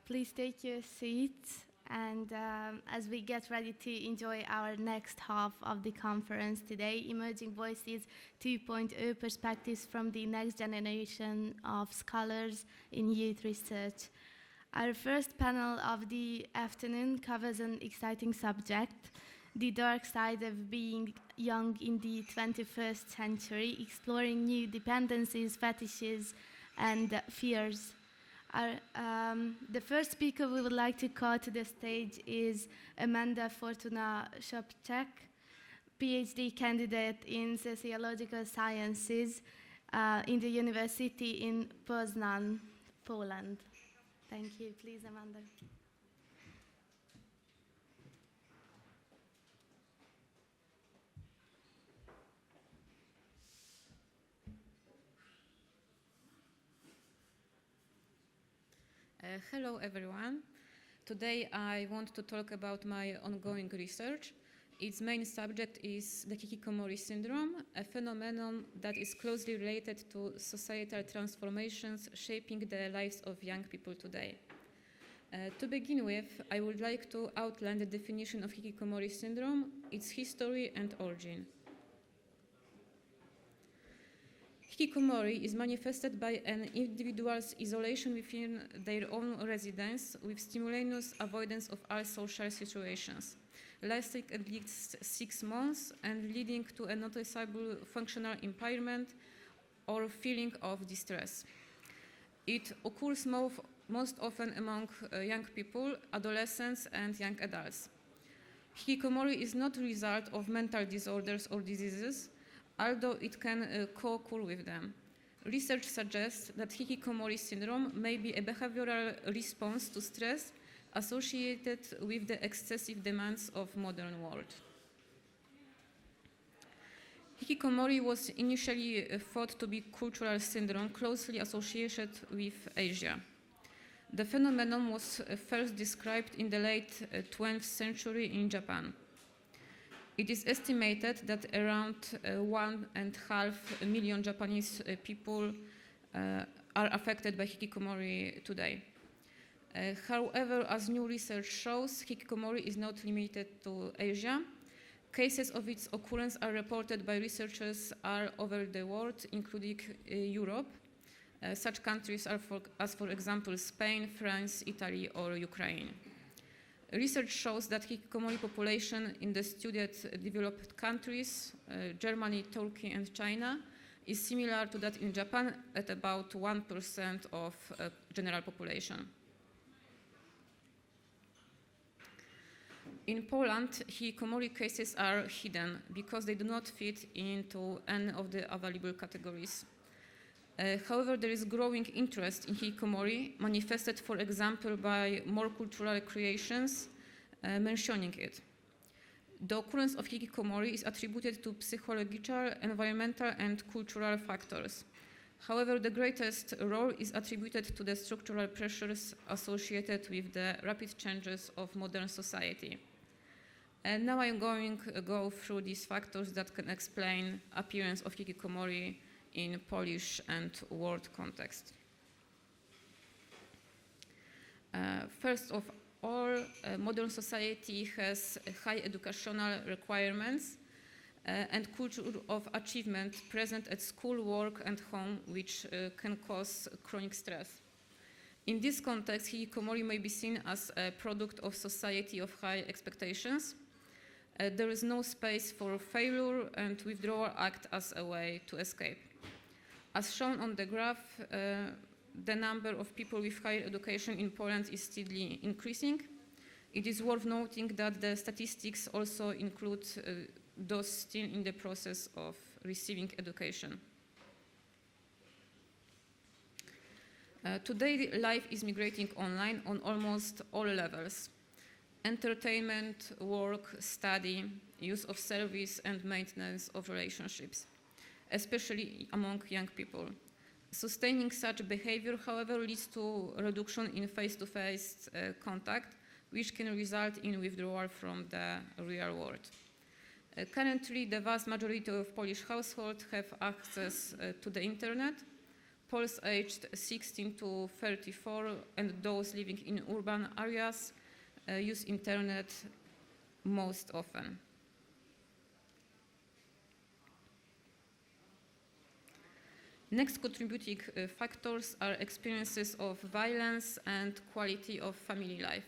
Please take your seats, and as we get ready to enjoy our next half of the conference today, Emerging Voices 2.0 Perspectives from the Next Generation of Scholars in Youth Research. Our first panel of the afternoon covers an exciting subject, the dark side of being young in the 21st century, exploring new dependencies, fetishes, and fears. The first speaker we would like to call to the stage is Amanda Fortuna Szopczak, PhD candidate in sociological sciences in the university in Poznan, Poland. Thank you. Please, Amanda. Hello everyone. Today I want to talk about my ongoing research. Its main subject is the hikikomori syndrome, a phenomenon that is closely related to societal transformations shaping the lives of young people today. To begin with, I would like to outline the definition of hikikomori syndrome, its history and origin. Hikikomori is manifested by an individual's isolation within their own residence with simultaneous avoidance of all social situations, lasting at least 6 months and leading to a noticeable functional impairment or feeling of distress. It occurs most often among young people, adolescents, and young adults. Hikikomori is not a result of mental disorders or diseases, although it can co-occur with them. Research suggests that hikikomori syndrome may be a behavioral response to stress associated with the excessive demands of modern world. Hikikomori was initially thought to be cultural syndrome closely associated with Asia. The phenomenon was first described in the late 20th century in Japan. It is estimated that around 1.5 million Japanese people are affected by hikikomori today. However, as new research shows, hikikomori is not limited to Asia. Cases of its occurrence are reported by researchers all over the world, including Europe. Such countries are for example, Spain, France, Italy, or Ukraine. Research shows that hikikomori population in the studied developed countries, Germany, Turkey, and China, is similar to that in Japan at about 1% of general population. In Poland, hikikomori cases are hidden because they do not fit into any of the available categories. However, there is growing interest in hikikomori, manifested, for example, by more cultural creations mentioning it. The occurrence of hikikomori is attributed to psychological, environmental, and cultural factors. However, the greatest role is attributed to the structural pressures associated with the rapid changes of modern society. And now I'm going to go through these factors that can explain appearance of hikikomori in Polish and world context. First of all, modern society has high educational requirements and culture of achievement present at school, work, and home, which can cause chronic stress. In this context, hikikomori may be seen as a product of society of high expectations. There is no space for failure, and withdrawal act as a way to escape. As shown on the graph, the number of people with higher education in Poland is steadily increasing. It is worth noting that the statistics also include those still in the process of receiving education. Today, life is migrating online on almost all levels: entertainment, work, study, use of service, and maintenance of relationships, especially among young people. Sustaining such behavior, however, leads to a reduction in face-to-face contact, which can result in withdrawal from the real world. Currently, the vast majority of Polish households have access to the internet. Poles aged 16 to 34 and those living in urban areas use internet most often. Next contributing factors are experiences of violence and quality of family life.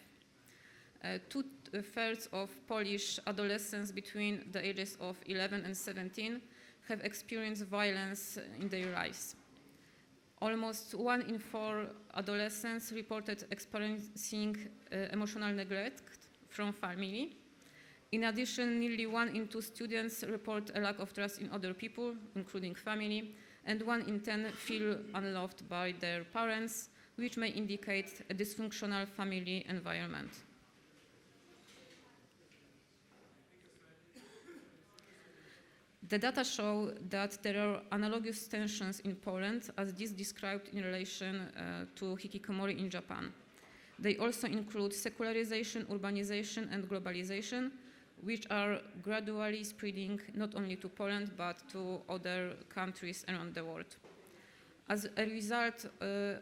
2/3 of Polish adolescents between the ages of 11 and 17 have experienced violence in their lives. Almost 1 in 4 adolescents reported experiencing emotional neglect from family. In addition, nearly 1 in 2 students report a lack of trust in other people, including family, and 1 in 10 feel unloved by their parents, which may indicate a dysfunctional family environment. The data show that there are analogous tensions in Poland, as this described in relation to hikikomori in Japan. They also include secularization, urbanization, and globalization, which are gradually spreading not only to Poland but to other countries around the world. As a result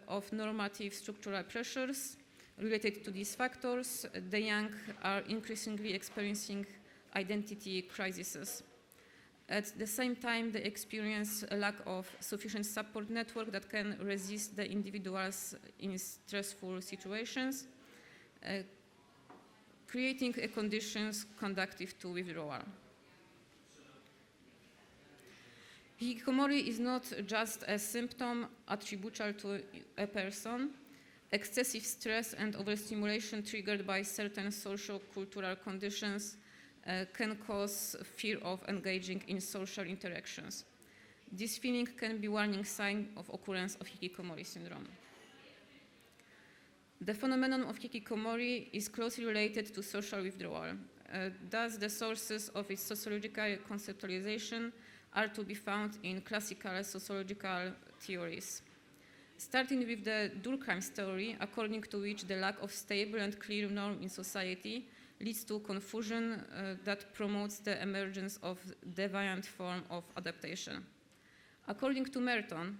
of normative structural pressures related to these factors, the young are increasingly experiencing identity crises. At the same time, they experience a lack of sufficient support network that can resist the individuals in stressful situations, creating conditions conducive to withdrawal. Hikikomori is not just a symptom attributable to a person. Excessive stress and overstimulation triggered by certain socio-cultural conditions can cause fear of engaging in social interactions. This feeling can be a warning sign of occurrence of hikikomori syndrome. The phenomenon of hikikomori is closely related to social withdrawal. Thus, the sources of its sociological conceptualization are to be found in classical sociological theories. Starting with the Durkheim's theory, according to which the lack of stable and clear norm in society leads to confusion that promotes the emergence of deviant form of adaptation. According to Merton,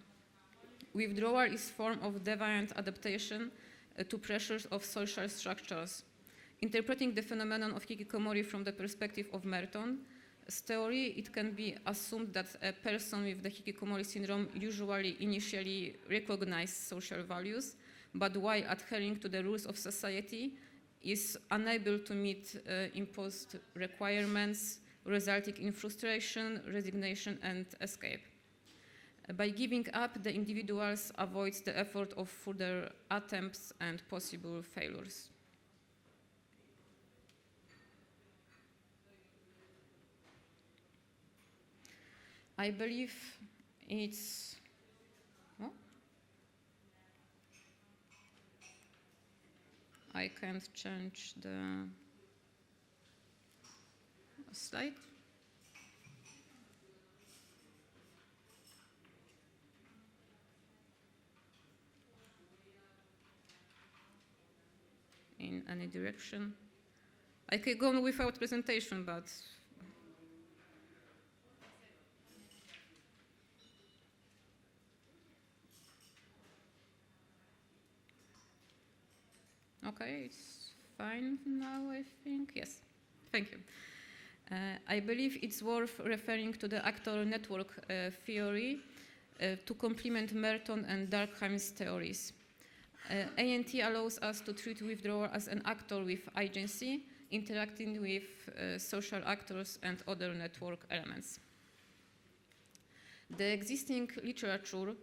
withdrawal is a form of deviant adaptation to pressures of social structures. Interpreting the phenomenon of hikikomori from the perspective of Merton's theory, it can be assumed that a person with the hikikomori syndrome usually initially recognizes social values, but while adhering to the rules of society, is unable to meet imposed requirements, resulting in frustration, resignation, and escape. By giving up, the individuals avoid the effort of further attempts and possible failures. I believe it's... Oh? I can't change the slide. In any direction. I could go on without presentation, but okay, it's fine now, I think. Yes, thank you. I believe it's worth referring to the actor network theory to complement Merton and Durkheim's theories. ANT allows us to treat withdrawal as an actor with agency, interacting with social actors and other network elements. The existing literature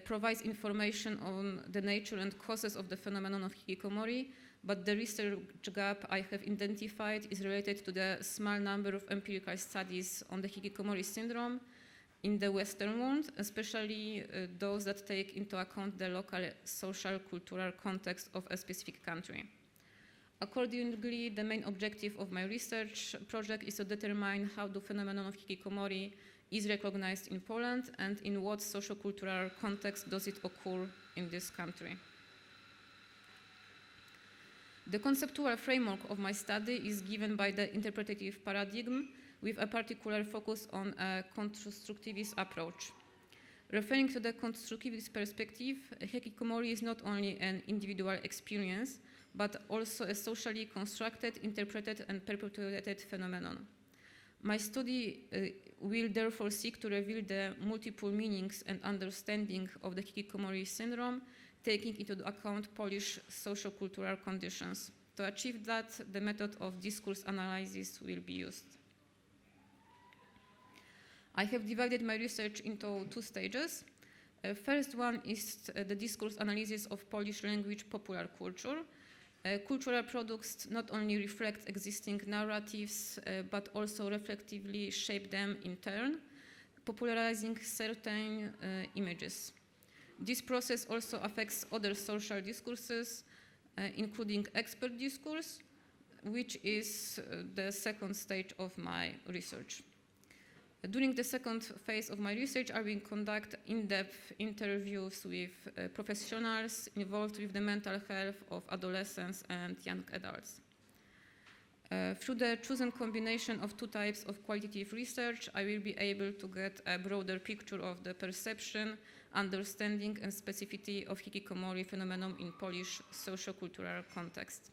provides information on the nature and causes of the phenomenon of hikikomori, but the research gap I have identified is related to the small number of empirical studies on the hikikomori syndrome in the Western world, especially those that take into account the local social cultural context of a specific country. Accordingly, the main objective of my research project is to determine how the phenomenon of hikikomori is recognized in Poland and in what sociocultural context does it occur in this country. The conceptual framework of my study is given by the interpretative paradigm with a particular focus on a constructivist approach. Referring to the constructivist perspective, hikikomori is not only an individual experience, but also a socially constructed, interpreted, and perpetuated phenomenon. My study will therefore seek to reveal the multiple meanings and understanding of the hikikomori syndrome, taking into account Polish socio-cultural conditions. To achieve that, the method of discourse analysis will be used. I have divided my research into two stages. First one is the discourse analysis of Polish language popular culture. Cultural products not only reflect existing narratives, but also reflectively shape them in turn, popularizing certain images. This process also affects other social discourses, including expert discourse, which is the second stage of my research. During the second phase of my research, I will conduct in-depth interviews with professionals involved with the mental health of adolescents and young adults. Through the chosen combination of two types of qualitative research, I will be able to get a broader picture of the perception, understanding, and specificity of hikikomori phenomenon in Polish socio-cultural context.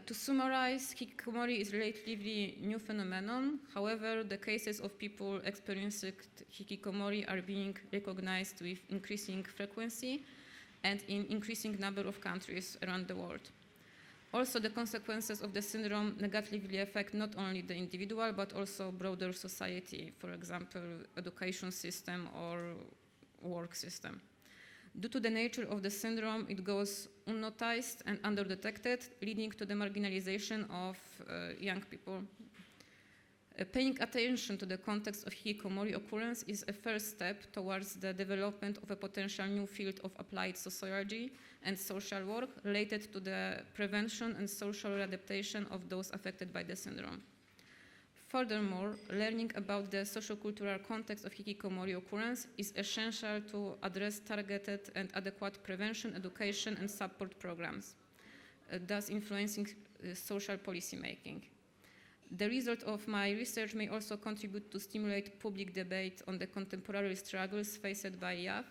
To summarize, hikikomori is a relatively new phenomenon. However, the cases of people experiencing hikikomori are being recognized with increasing frequency and in increasing number of countries around the world. Also, the consequences of the syndrome negatively affect not only the individual, but also broader society, for example, education system or work system. Due to the nature of the syndrome, it goes unnoticed and underdetected, leading to the marginalization of young people. Paying attention to the context of hikikomori occurrence is a first step towards the development of a potential new field of applied sociology and social work related to the prevention and social readaptation of those affected by the syndrome. Furthermore, learning about the sociocultural context of hikikomori occurrence is essential to address targeted and adequate prevention, education, and support programs, thus influencing social policy making. The result of my research may also contribute to stimulate public debate on the contemporary struggles faced by youth,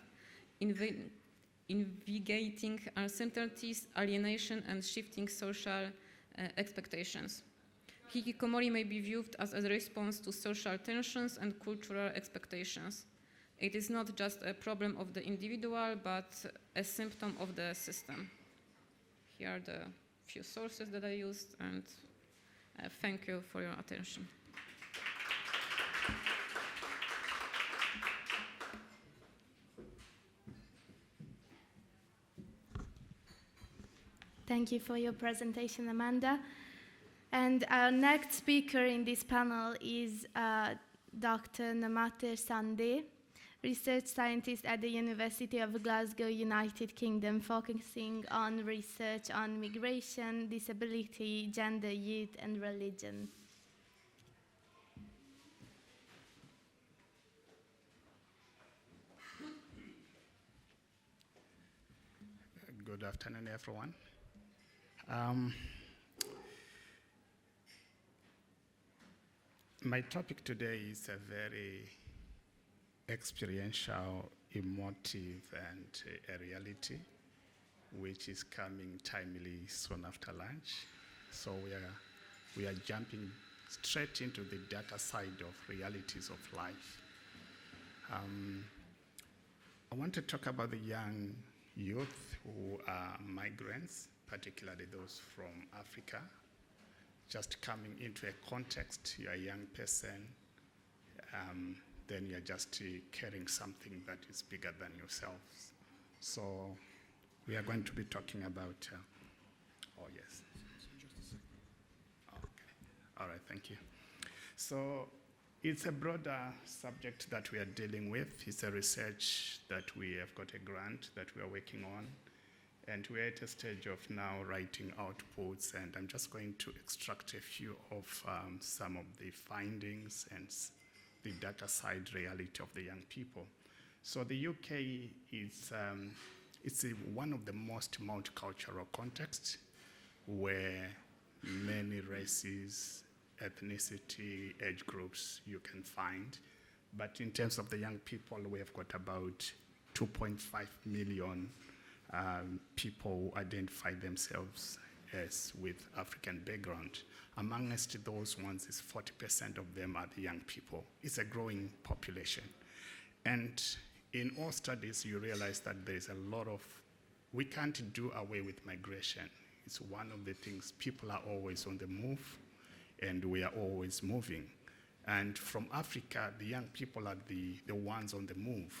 invigorating uncertainties, alienation, and shifting social expectations. Hikikomori may be viewed as a response to social tensions and cultural expectations. It is not just a problem of the individual, but a symptom of the system. Here are the few sources that I used, and thank you for your attention. Thank you for your presentation, Amanda. And our next speaker in this panel is Dr. Namate Sande, research scientist at the University of Glasgow, United Kingdom, focusing on research on migration, disability, gender, youth, and religion. Good afternoon, everyone. My topic today is a very experiential, emotive, and a reality, which is coming timely soon after lunch. So we are jumping straight into the data side of realities of life. I want to talk about the young youth who are migrants, particularly those from Africa. Just coming into a context, you're a young person, then you're just carrying something that is bigger than yourselves. So we are going to be talking about, oh yes. Okay, all right, thank you. So it's a broader subject that we are dealing with. It's a research that we have got a grant that we are working on. And we're at a stage of now writing outputs, and I'm just going to extract a few of some of the findings and the data side reality of the young people. So the UK is it's one of the most multicultural contexts where many races, ethnicity, age groups you can find. But in terms of the young people, we have got about 2.5 million people who identify themselves as with African background. Amongst those ones, is 40% of them are the young people. It's a growing population. And in all studies, you realize that there's a lot of, we can't do away with migration. It's one of the things, people are always on the move, and we are always moving. And from Africa, the young people are the ones on the move.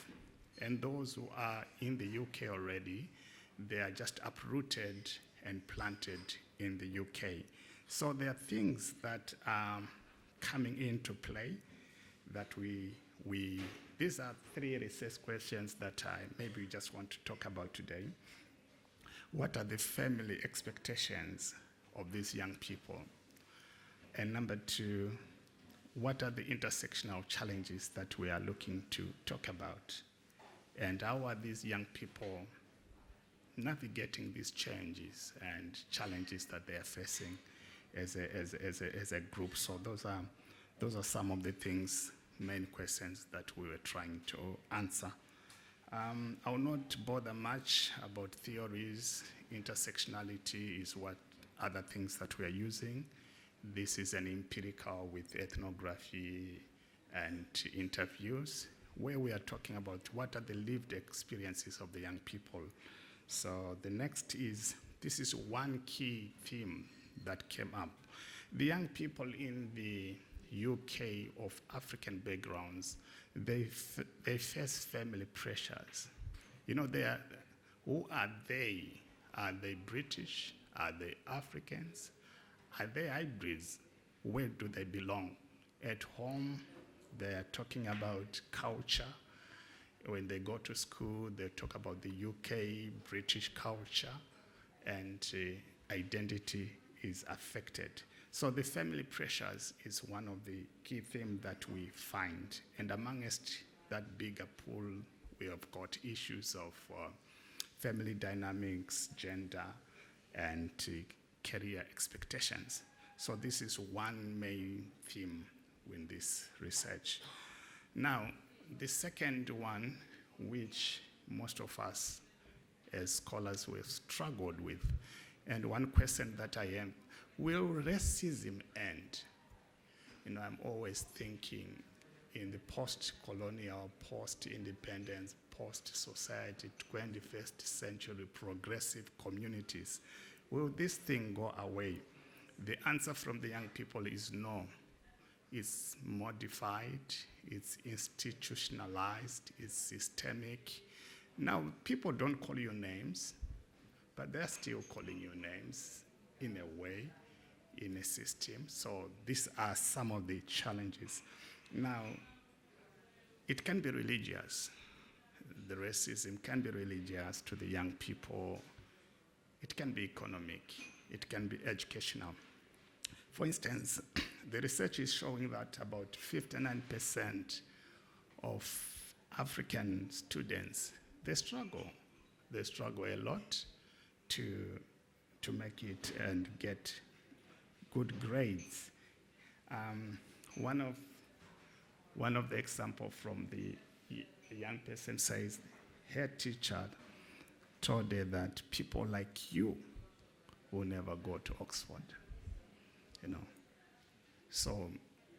And those who are in the UK already, they are just uprooted and planted in the UK. So there are things that are coming into play that these are 3 research questions that I maybe just want to talk about today. What are the family expectations of these young people? And number 2, what are the intersectional challenges that we are looking to talk about? And how are these young people navigating these changes and challenges that they are facing as a group? So those are some of the things, main questions that we were trying to answer. I will not bother much about theories. Intersectionality is what other things that we are using. This is an empirical with ethnography and interviews, where we are talking about what are the lived experiences of the young people. So the next is, this is one key theme that came up. The young people in the UK of African backgrounds, they face family pressures. You know, who are they? Are they British? Are they Africans? Are they hybrids? Where do they belong? At home, they are talking about culture. When they go to school, they talk about the UK, British culture, and identity is affected. So the family pressures is one of the key themes that we find. And amongst that bigger pool, we have got issues of family dynamics, gender, and career expectations. So this is one main theme in this research. Now, the second one, which most of us as scholars will struggled with, and one question that I am, will racism end? You know, I'm always thinking in the post-colonial, post-independence, post-society, 21st century progressive communities, will this thing go away? The answer from the young people is no. It's modified, it's institutionalized, it's systemic. Now, people don't call you names, but they're still calling you names in a way, in a system. So these are some of the challenges. Now, it can be religious. The racism can be religious to the young people. It can be economic. It can be educational. For instance, the research is showing that about 59% of African students, they struggle. They struggle a lot to make it and get good grades. One of the example from the young person says, her teacher told her that people like you will never go to Oxford, you know. So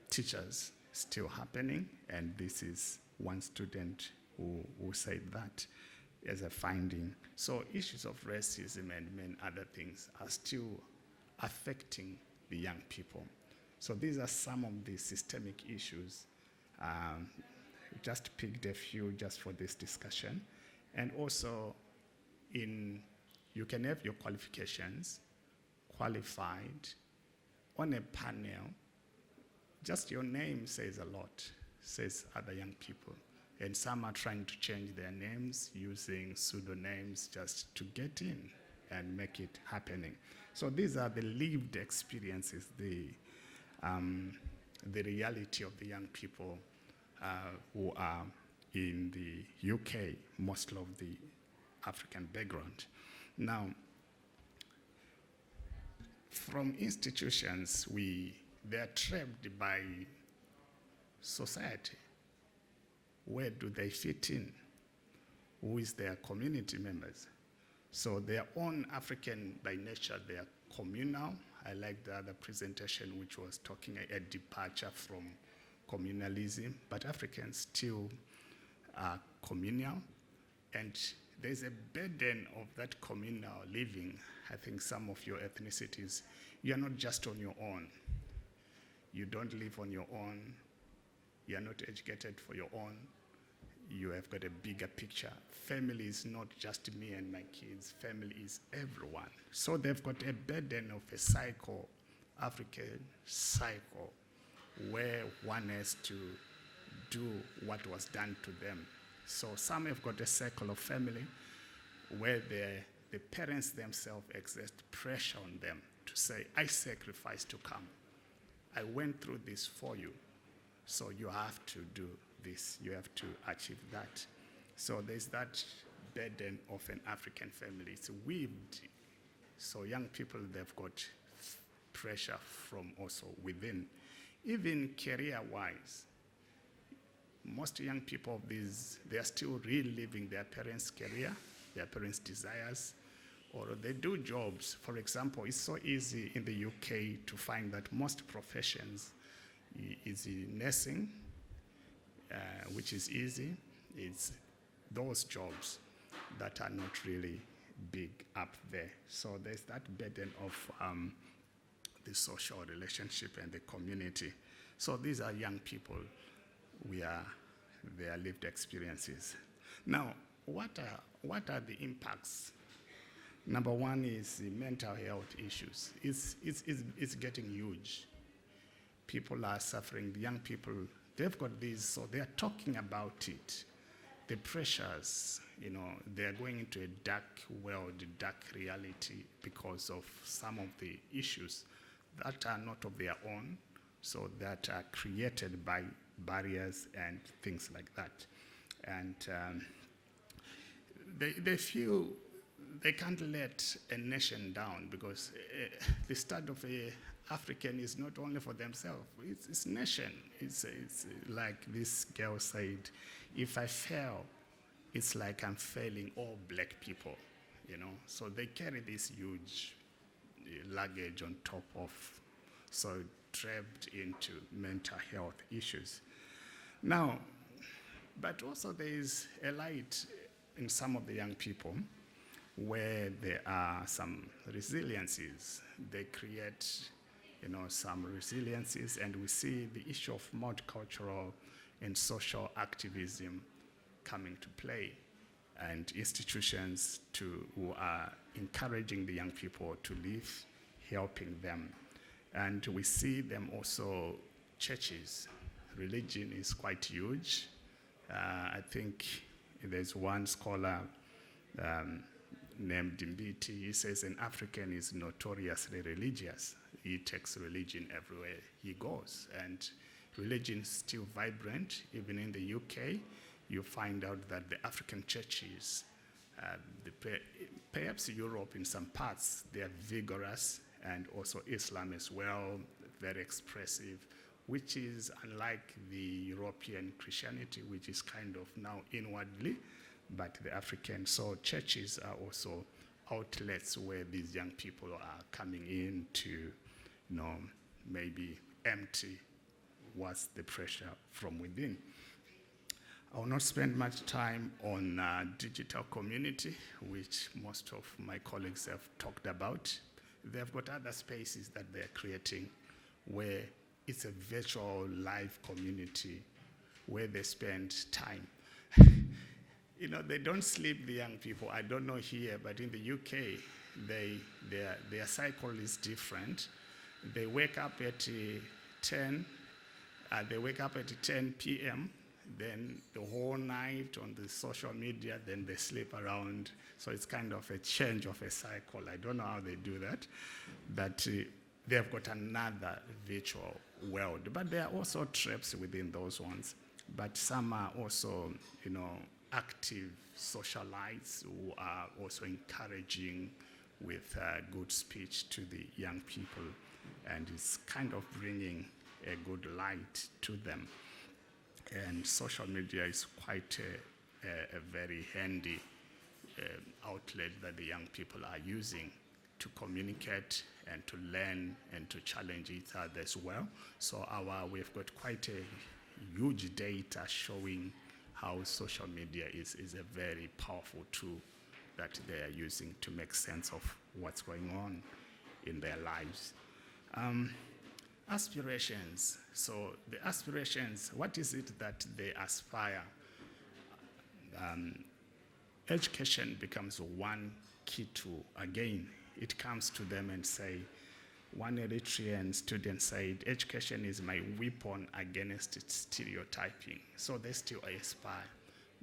teachers still happening, and this is one student who said that as a finding. So issues of racism and many other things are still affecting the young people. So these are some of the systemic issues. Just picked a few just for this discussion. And also, you can have your qualifications qualified on a panel. Just your name says a lot, says other young people. And some are trying to change their names using pseudonyms just to get in and make it happening. So these are the lived experiences, the reality of the young people who are in the UK, most of the African background. Now, from institutions, they are trapped by society. where do they fit in? Who is their community members? So they are own African by nature, they are communal. I like the other presentation which was talking a departure from communalism, but Africans still are communal, and there's a burden of that communal living. I think some of your ethnicities, you are not just on your own. You don't live on your own. You are not educated for your own. You have got a bigger picture. Family is not just me and my kids. Family is everyone. So they've got a burden of a cycle, African cycle, where one has to do what was done to them. So some have got a cycle of family where the parents themselves exert pressure on them to say, I sacrificed to come. I went through this for you. So you have to do this. You have to achieve that. So there's that burden of an African family. It's weaved. So young people, they've got pressure from also within. Even career-wise, most young people of these, they are still reliving their parents' career, their parents' desires, or they do jobs. For example, it's so easy in the UK to find that most professions is nursing, which is easy. It's those jobs that are not really big up there. So there's that burden of the social relationship and the community. So these are young people. Their lived experiences. Now, what are the impacts? Number one is the mental health issues. It's getting huge. People are suffering. The young people, they've got these, so they are talking about it. The pressures, they're going into a dark world, dark reality because of some of the issues that are not of their own, so that are created by barriers and things like that. And they feel they can't let a nation down because the start of a African is not only for themselves, it's nation. It's like this girl said, if I fail, it's like I'm failing all black people, So they carry this huge luggage on top of, so trapped into mental health issues. Now, but also there is a light in some of the young people where there are some resiliencies. They create, some resiliencies, and we see the issue of multicultural and social activism coming to play, and institutions who are encouraging the young people to live, helping them. And we see them also, churches. Religion is quite huge. I think there's one scholar named Mbiti. He says an African is notoriously religious. He takes religion everywhere he goes. And religion is still vibrant. Even in the UK, you find out that the African churches, perhaps Europe in some parts, they are vigorous, and also Islam as well, very expressive, which is unlike the European Christianity, which is kind of now inwardly, but the African. So churches are also outlets where these young people are coming in to, maybe empty what's the pressure from within. I will not spend much time on digital community, which most of my colleagues have talked about. They've got other spaces that they're creating where it's a virtual live community where they spend time. They don't sleep, the young people. I don't know here, but in the UK, their cycle is different. They wake up at 10 p.m., then the whole night on the social media, then they sleep around. So it's kind of a change of a cycle. I don't know how they do that, but they've got another virtual world. But there are also traps within those ones. But some are also, active socialites who are also encouraging with good speech to the young people, and it's kind of bringing a good light to them. And social media is quite a very handy outlet that the young people are using to communicate and to learn and to challenge each other as well. So we've got quite a huge data showing how social media is a very powerful tool that they are using to make sense of what's going on in their lives. Aspirations. So the aspirations, what is it that they aspire? Education becomes one key tool. Again, it comes to them and say, one Eritrean student said, education is my weapon against stereotyping. So they still aspire.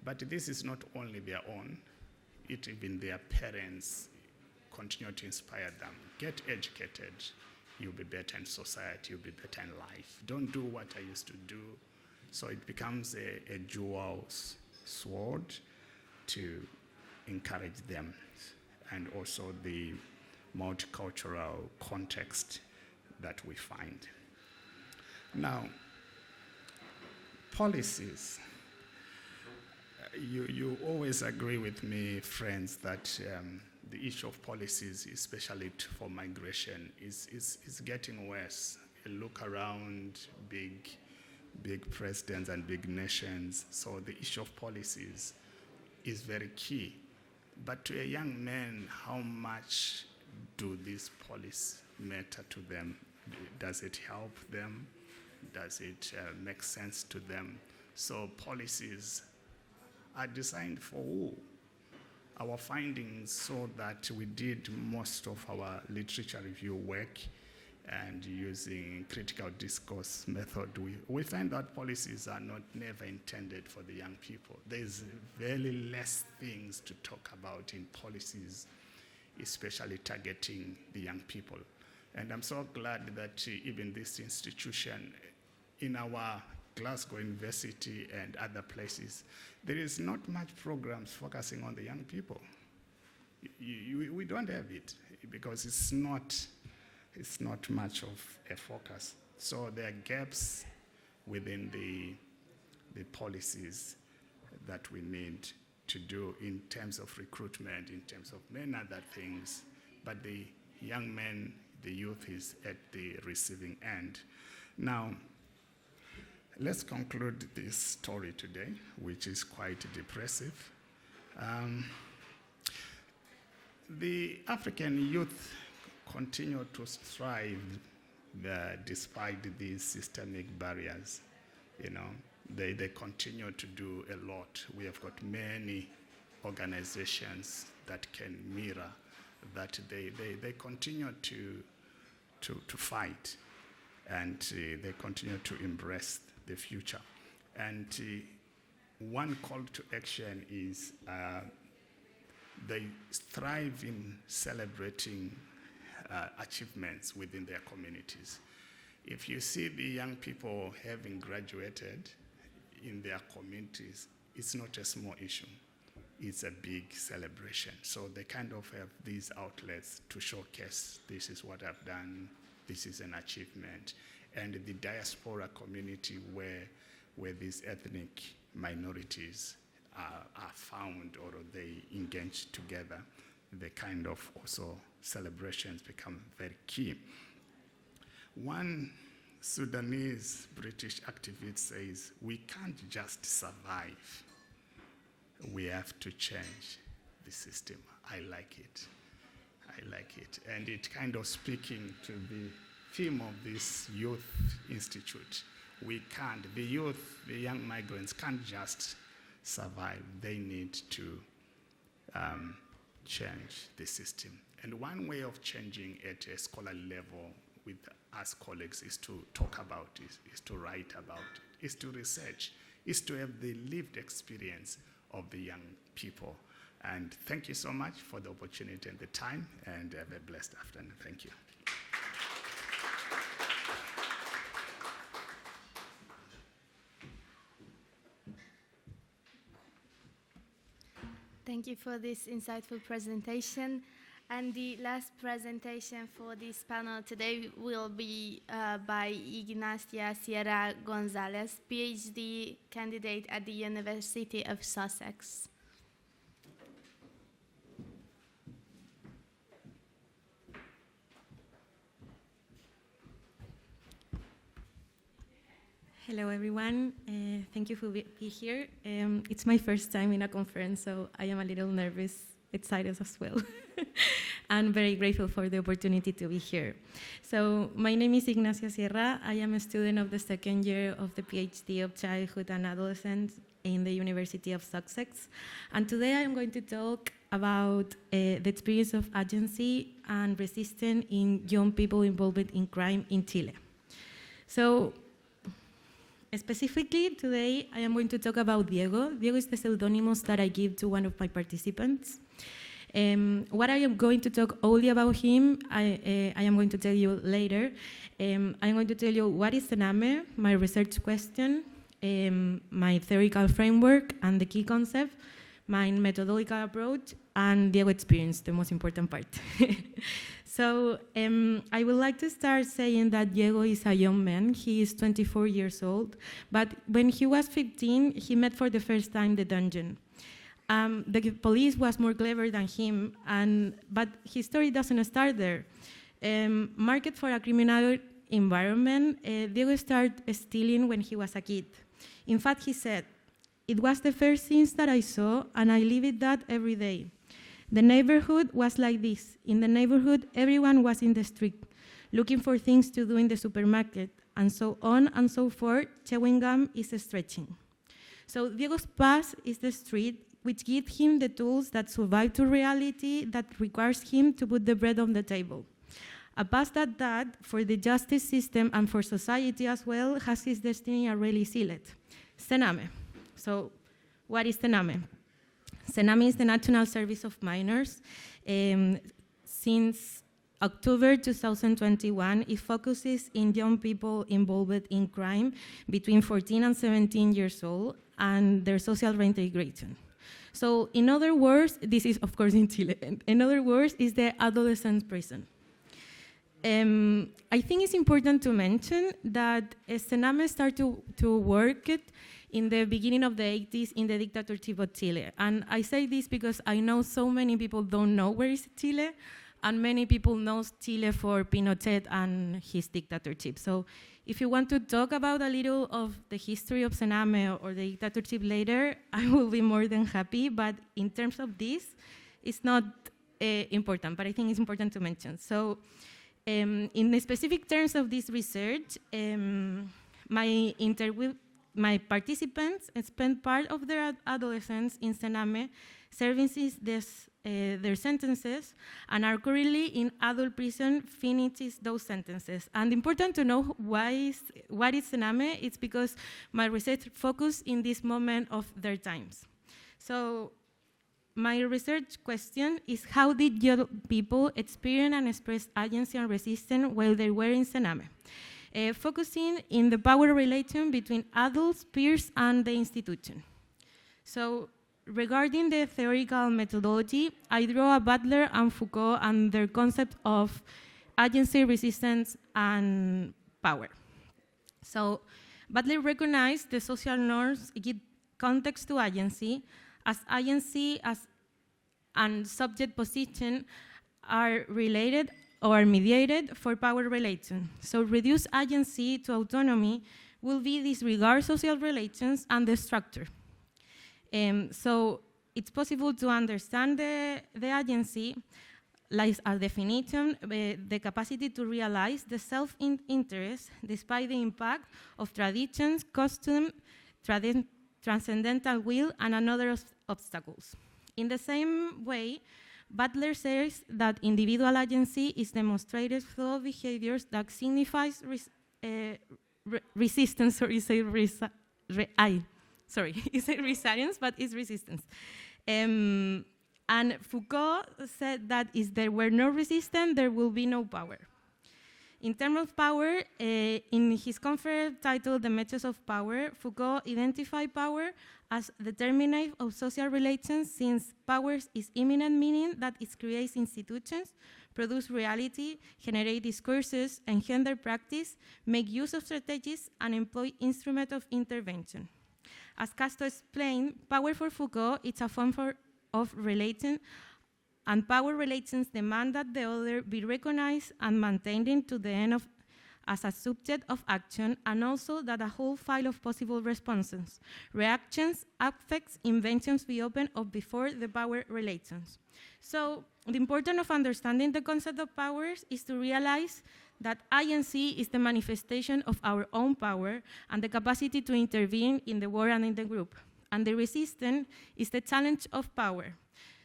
But this is not only their own, even their parents continue to inspire them. Get educated, you'll be better in society, you'll be better in life. Don't do what I used to do. So it becomes a dual sword to encourage them, and also the multicultural context that we find. Now, policies. You always agree with me, friends, that the issue of policies, especially for migration, is getting worse. You look around big presidents and big nations, so the issue of policies is very key. But to a young man, how much do these policies matter to them? Does it help them? Does it make sense to them? So policies are designed for who? Our findings show that we did most of our literature review work and using critical discourse method, we find that policies are never intended for the young people. There's very less things to talk about in policies, especially targeting the young people. And I'm so glad that even this institution, in our Glasgow University and other places, there is not much programs focusing on the young people. We don't have it because it's not much of a focus. So there are gaps within the policies that we need to do in terms of recruitment, in terms of many other things. But the young men, the youth is at the receiving end. Now, let's conclude this story today, which is quite depressive. The African youth continue to strive despite these systemic barriers. You know, they continue to do a lot. We have got many organizations that can mirror that. They continue to fight, and they continue to embrace the future. And one call to action is they thrive in celebrating achievements within their communities. If you see the young people having graduated in their communities, it's not a small issue. It's a big celebration. So they kind of have these outlets to showcase, this is what I've done, this is an achievement. And the diaspora community where these ethnic minorities are found or they engage together, the kind of also celebrations become very key. One Sudanese British activist says, we can't just survive. We have to change the system. I like it. I like it. And it kind of speaking to the theme of this youth institute. We can't, the youth, the young migrants can't just survive. They need to change the system. And one way of changing at a scholarly level with us colleagues is to talk about it, is to write about it, is to research, is to have the lived experience of the young people. And thank you so much for the opportunity and the time, and have a blessed afternoon. Thank you. Thank you for this insightful presentation. And the last presentation for this panel today will be by Ignacia Sierra Gonzalez, PhD candidate at the University of Sussex. Hello, everyone. Thank you for being here. It's my first time in a conference, so I am a little nervous, excited as well. And very grateful for the opportunity to be here. So my name is Ignacia Sierra. I am a student of the second year of the PhD of Childhood and Adolescence in the University of Sussex. And today I'm going to talk about the experience of agency and resistance in young people involved in crime in Chile. So specifically, today I am going to talk about Diego. Diego is the pseudonymous that I give to one of my participants. What I am going to talk only about him, I am going to tell you later. I am going to tell you what is Sename, my research question, my theoretical framework and the key concept, my methodological approach, and Diego experience, the most important part. So I would like to start saying that Diego is a young man. He is 24 years old, but when he was 15, he met for the first time the dungeon. The police was more clever than him, but his story doesn't start there. Market for a criminal environment, Diego started stealing when he was a kid. In fact, he said, "It was the first things that I saw, and I live it that every day. The neighborhood was like this. In the neighborhood, everyone was in the street, looking for things to do in the supermarket, and so on and so forth. Chewing gum is stretching." So Diego's past is the street, which gives him the tools that survive to reality that requires him to put the bread on the table. A past that, for the justice system and for society as well, has his destiny already sealed. Sename. So what is Sename? Sename is the National Service of Minors. Since October 2021, it focuses in young people involved in crime between 14 and 17 years old and their social reintegration. So in other words, this is of course in Chile, in other words, is the adolescent prison. I think it's important to mention that Sename started to work in the beginning of the 80s in the dictatorship of Chile. And I say this because I know so many people don't know where is Chile, and many people know Chile for Pinochet and his dictatorship. So if you want to talk about a little of the history of Sename or the dictatorship later, I will be more than happy, but in terms of this, it's not important, but I think it's important to mention. So in the specific terms of this research, my participants spent part of their adolescence in Sename, serving their sentences, and are currently in adult prison, finishes those sentences. And important to know what is Sename, it's because my research focused in this moment of their times. So my research question is, how did young people experience and express agency and resistance while they were in Sename? Focusing in the power relation between adults, peers, and the institution. So regarding the theoretical methodology, I draw a Butler and Foucault and their concept of agency, resistance, and power. So Butler recognized the social norms give context to agency and subject position are related or mediated for power relations. So reduced agency to autonomy will be disregard social relations and the structure. So it's possible to understand the agency, like a definition, the capacity to realize the self-interest despite the impact of traditions, custom, transcendental will, and another obstacles. In the same way, Butler says that individual agency is demonstrated through behaviors that signifies resistance, or is it resilience, but it's resistance. And Foucault said that if there were no resistance, there will be no power. In terms of power, in his conference titled The Methods of Power, Foucault identified power as determinative of social relations, since power is imminent, meaning that it creates institutions, produce reality, generate discourses, engender practice, make use of strategies, and employ instruments of intervention. As Castro explained, power for Foucault is a form of relation, and power relations demand that the other be recognized and maintained to the end of as a subject of action, and also that a whole file of possible responses, reactions, affects, inventions be open up before the power relations. So the importance of understanding the concept of powers is to realize that agency is the manifestation of our own power and the capacity to intervene in the world and in the group. And the resistance is the challenge of power.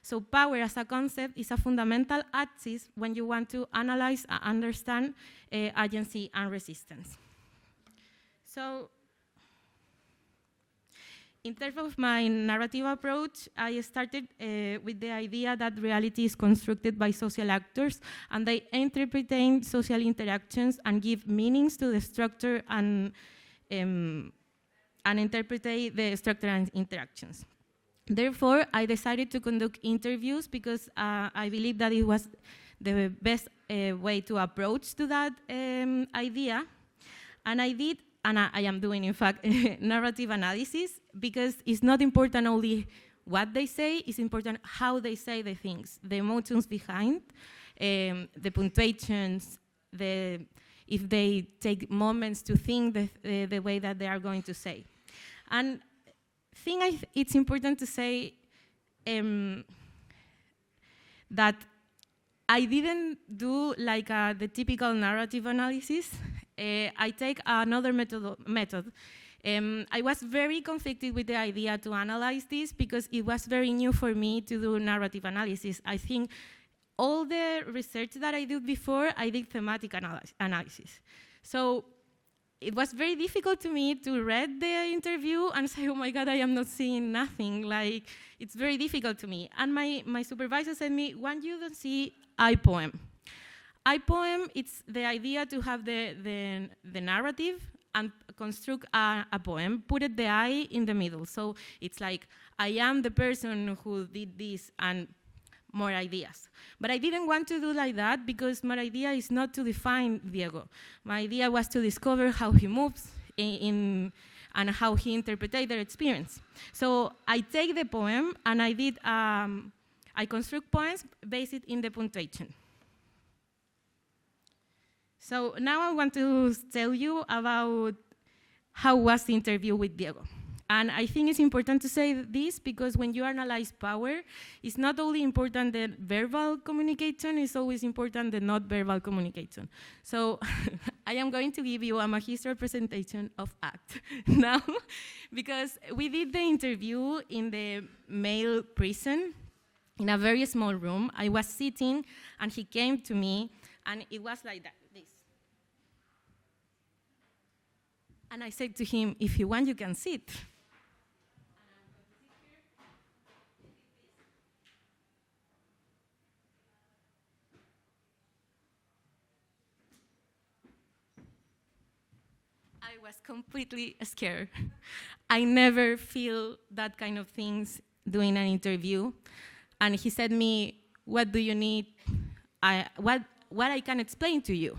So power as a concept is a fundamental axis when you want to analyze and understand agency and resistance. So in terms of my narrative approach, I started with the idea that reality is constructed by social actors, and they interpret social interactions and give meanings to the structure and interpret the structure and interactions. Therefore, I decided to conduct interviews because I believe that it was the best way to approach to that idea. And I did, and I am doing, in fact, narrative analysis, because it's not important only what they say, it's important how they say the things, the emotions behind, the punctuations, if they take moments to think the way that they are going to say. And I think it's important to say that I didn't do like the typical narrative analysis. I take another method. I was very conflicted with the idea to analyze this because it was very new for me to do narrative analysis. I think all the research that I did before, I did thematic analysis. So it was very difficult to me to read the interview and say, oh my God, I am not seeing nothing. Like, it's very difficult to me. And my supervisor said to me, when you don't see I poem. I poem, it's the idea to have the narrative and construct a poem, put the I in the middle. So it's like, I am the person who did this, and more ideas. But I didn't want to do like that because my idea is not to define Diego. My idea was to discover how he moves and how he interpreted their experience. So I take the poem and I construct poems based in the punctuation. So now I want to tell you about how was the interview with Diego. And I think it's important to say this because when you analyze power, it's not only important the verbal communication, it's always important the not verbal communication. So I am going to give you a magistral presentation of ACT now, because we did the interview in the male prison in a very small room. I was sitting and he came to me and it was like that, this. And I said to him, if you want, you can sit. I was completely scared. I never feel that kind of things doing an interview. And he said to me, what do you need? What I can explain to you.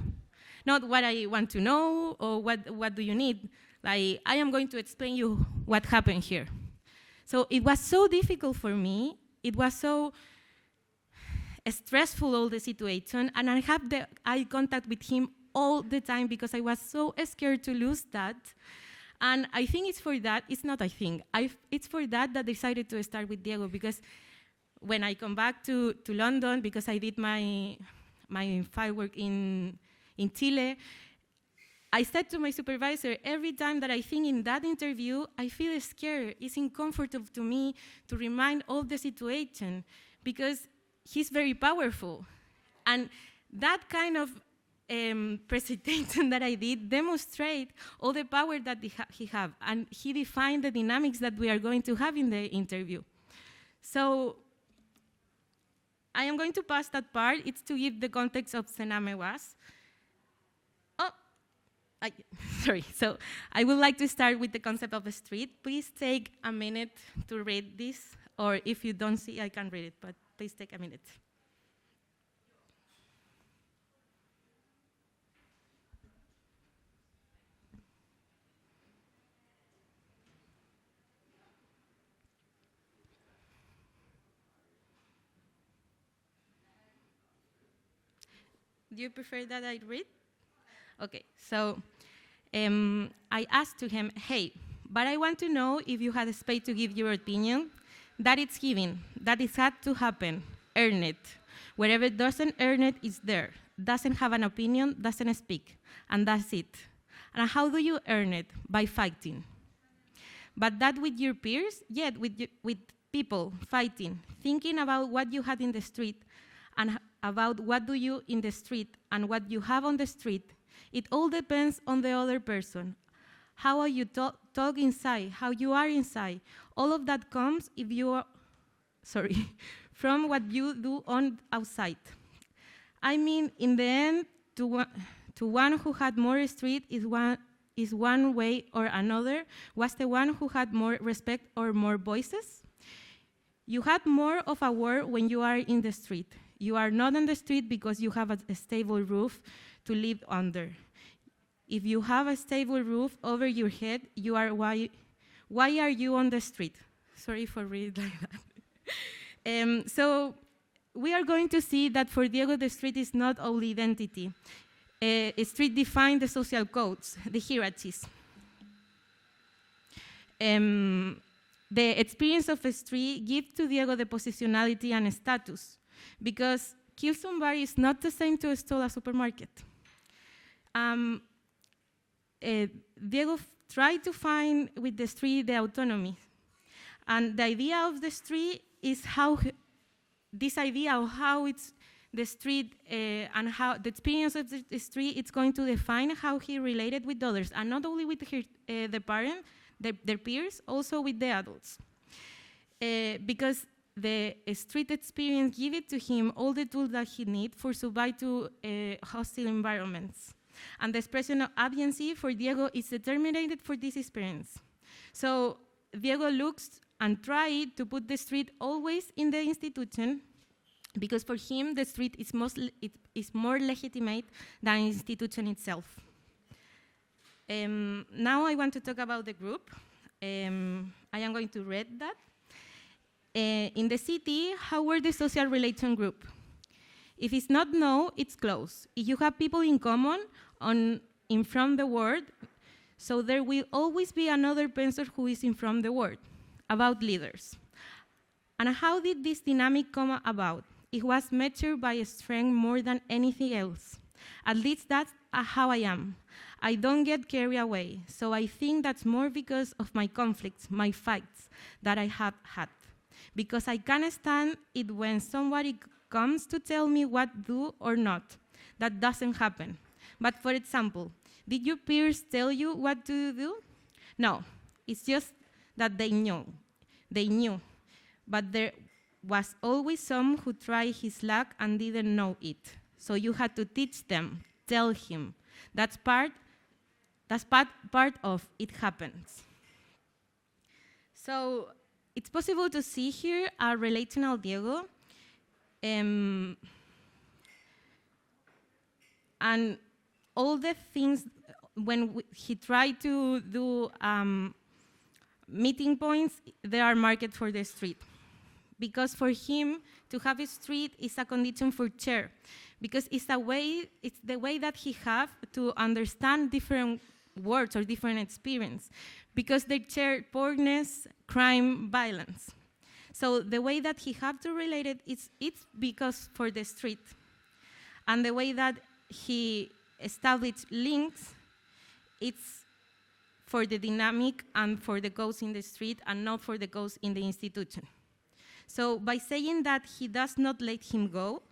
Not what I want to know or what do you need. Like, I am going to explain you what happened here. So it was so difficult for me. It was so stressful, all the situation. And I have the eye contact with him all the time because I was so scared to lose that. And I think it's for that, it's not I think, it's for that I decided to start with Diego, because when I come back to London, because I did my fieldwork in Chile, I said to my supervisor, every time that I think in that interview, I feel scared. It's uncomfortable to me to remind of the situation because he's very powerful. And that kind of presentation that I did demonstrate all the power that he have, and he defined the dynamics that we are going to have in the interview. So I am going to pass that part. It's to give the context of Sename was. sorry, so I would like to start with the concept of a street. Please take a minute to read this, or if you don't see, I can read it, but please take a minute. Do you prefer that I read? Okay, so I asked to him, hey, but I want to know if you had a space to give your opinion. That it's given, that it had to happen, earn it. Wherever it doesn't earn it, it's there. Doesn't have an opinion, doesn't speak, and that's it. And how do you earn it? By fighting. But that with your peers? Yet with people fighting, thinking about what you had in the street, and about what do you in the street and what you have on the street. It all depends on the other person. How are you talk inside, how you are inside. All of that comes if you are, from what you do on outside. I mean, in the end, to one who had more street is one way or another, was the one who had more respect or more voices. You had more of a word when you are in the street. You are not on the street because you have a stable roof to live under. If you have a stable roof over your head, you are why are you on the street? Sorry for reading like that. So we are going to see that for Diego, the street is not only identity. A street defines the social codes, the hierarchies. The experience of a street gives to Diego the positionality and status, because kill somebody is not the same to steal a supermarket. Diego tried to find with the street the autonomy. And the idea of the street is how this idea of how it's the street and how the experience of the street, it's going to define how he related with others, and not only with the parents, their peers, also with the adults. Because the street experience gives it to him all the tools that he needs for survive to hostile environments. And the expression of agency for Diego is determined for this experience. So Diego looks and tries to put the street always in the institution, because for him the street is more legitimate than the institution itself. Now I want to talk about the group. I am going to read that. In the city, how were the social relation group? If it's not no, it's close. If you have people in common in from the word, so there will always be another person who is in from the word, about leaders. And how did this dynamic come about? It was measured by strength more than anything else. At least that's how I am. I don't get carried away, so I think that's more because of my conflicts, my fights that I have had. Because I can't stand it when somebody comes to tell me what to do or not. That doesn't happen. But for example, did your peers tell you what to do? No, it's just that they knew. But there was always some who tried his luck and didn't know it. So you had to teach them, tell him. That's part of it happens. So it's possible to see here a relational Diego, and all the things when he tried to do meeting points, they are marked for the street. Because for him, to have a street is a condition for share. Because it's the way that he have to understand different words or different experience. Because they share poorness, crime, violence. So the way that he have to relate it, it's because for the street. And the way that he established links, it's for the dynamic and for the goals in the street and not for the goals in the institution. So by saying that he does not let him go,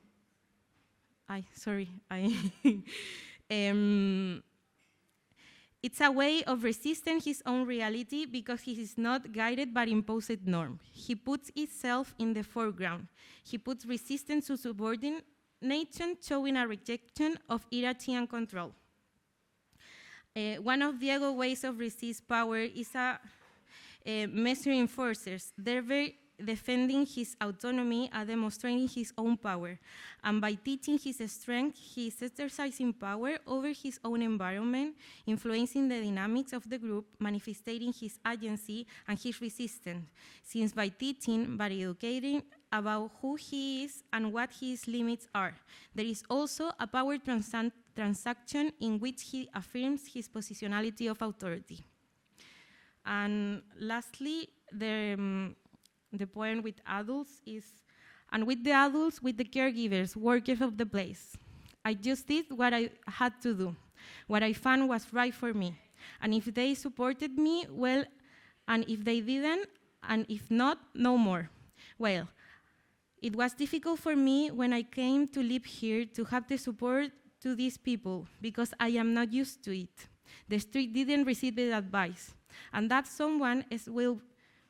it's a way of resisting his own reality because he is not guided by imposed norm. He puts himself in the foreground. He puts resistance to subordination, showing a rejection of hierarchy and control. One of Diego's ways of resist power is measuring forces, thereby defending his autonomy and demonstrating his own power. And by teaching his strength, he is exercising power over his own environment, influencing the dynamics of the group, manifesting his agency and his resistance, since by teaching, by educating about who he is and what his limits are, there is also a power transaction in which he affirms his positionality of authority. And lastly, the point with adults is, and with the adults, with the caregivers, workers of the place. I just did what I had to do, what I found was right for me. And if they supported me, well, and if they didn't, and if not, no more. Well, it was difficult for me when I came to live here to have the support to these people, because I am not used to it. The street didn't receive the advice. And that someone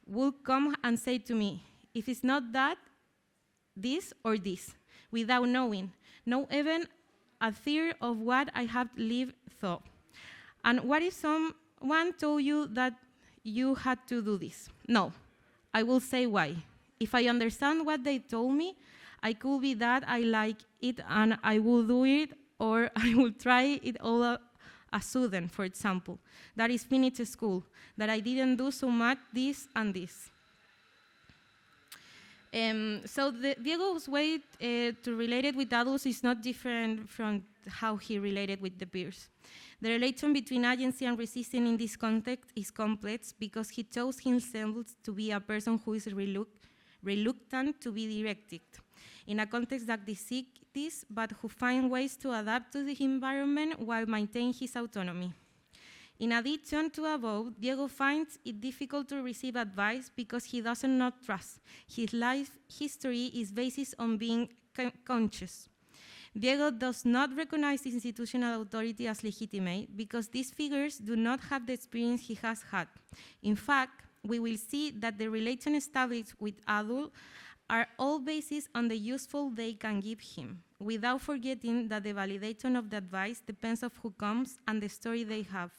will come and say to me, if it's not that, this or this, without knowing, not even a third of what I have lived through. And what if someone told you that you had to do this? No, I will say why. If I understand what they told me, I could be that I like it and I will do it, or I will try it all a student, for example, that is finished school, that I didn't do so much this and this. So Diego's way to relate it with adults is not different from how he related with the peers. The relation between agency and resistance in this context is complex because he chose himself to be a person who is reluctant to be directed in a context that seeks this, but who finds ways to adapt to the environment while maintaining his autonomy. In addition to above, Diego finds it difficult to receive advice because he does not trust. His life history is based on being conscious. Diego does not recognize institutional authority as legitimate because these figures do not have the experience he has had. In fact, we will see that the relation established with adults are all based on the useful they can give him, without forgetting that the validation of the advice depends on who comes and the story they have.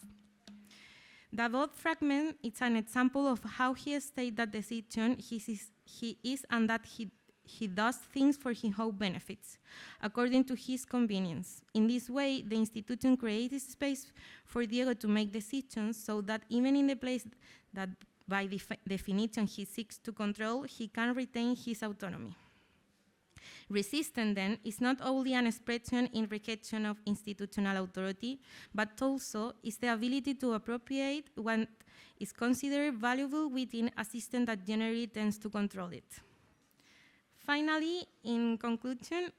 The above fragment is an example of how he states that decision he is and that he does things for his own benefits, according to his convenience. In this way, the institution creates space for Diego to make decisions so that even in the place that by definition he seeks to control, he can retain his autonomy. Resistance, then, is not only an expression in rejection of institutional authority, but also is the ability to appropriate what is considered valuable within a system that generally tends to control it. Finally, in conclusion,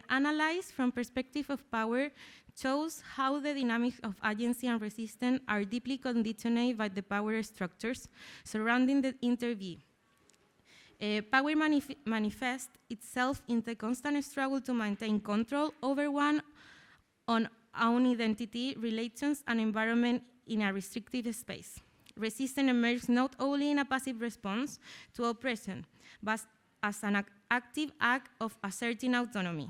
analyze from perspective of power shows how the dynamics of agency and resistance are deeply conditioned by the power structures surrounding the interviewee. Power manifests itself in the constant struggle to maintain control over one's own identity, relations, and environment in a restrictive space. Resistance emerges not only in a passive response to oppression, but as an active act of asserting autonomy.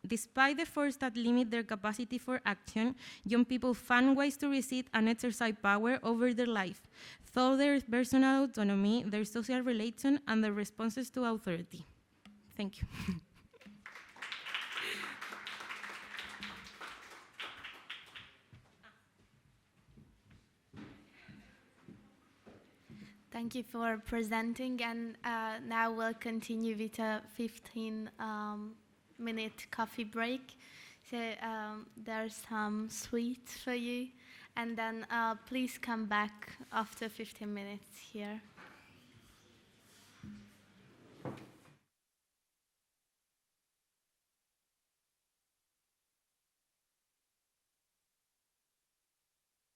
Despite the forces that limit their capacity for action, young people find ways to resist and exercise power over their life through their personal autonomy, their social relations, and their responses to authority. Thank you. Thank you for presenting, and now we'll continue with a 15-minute coffee break. So there's some sweets for you, and then please come back after 15 minutes here.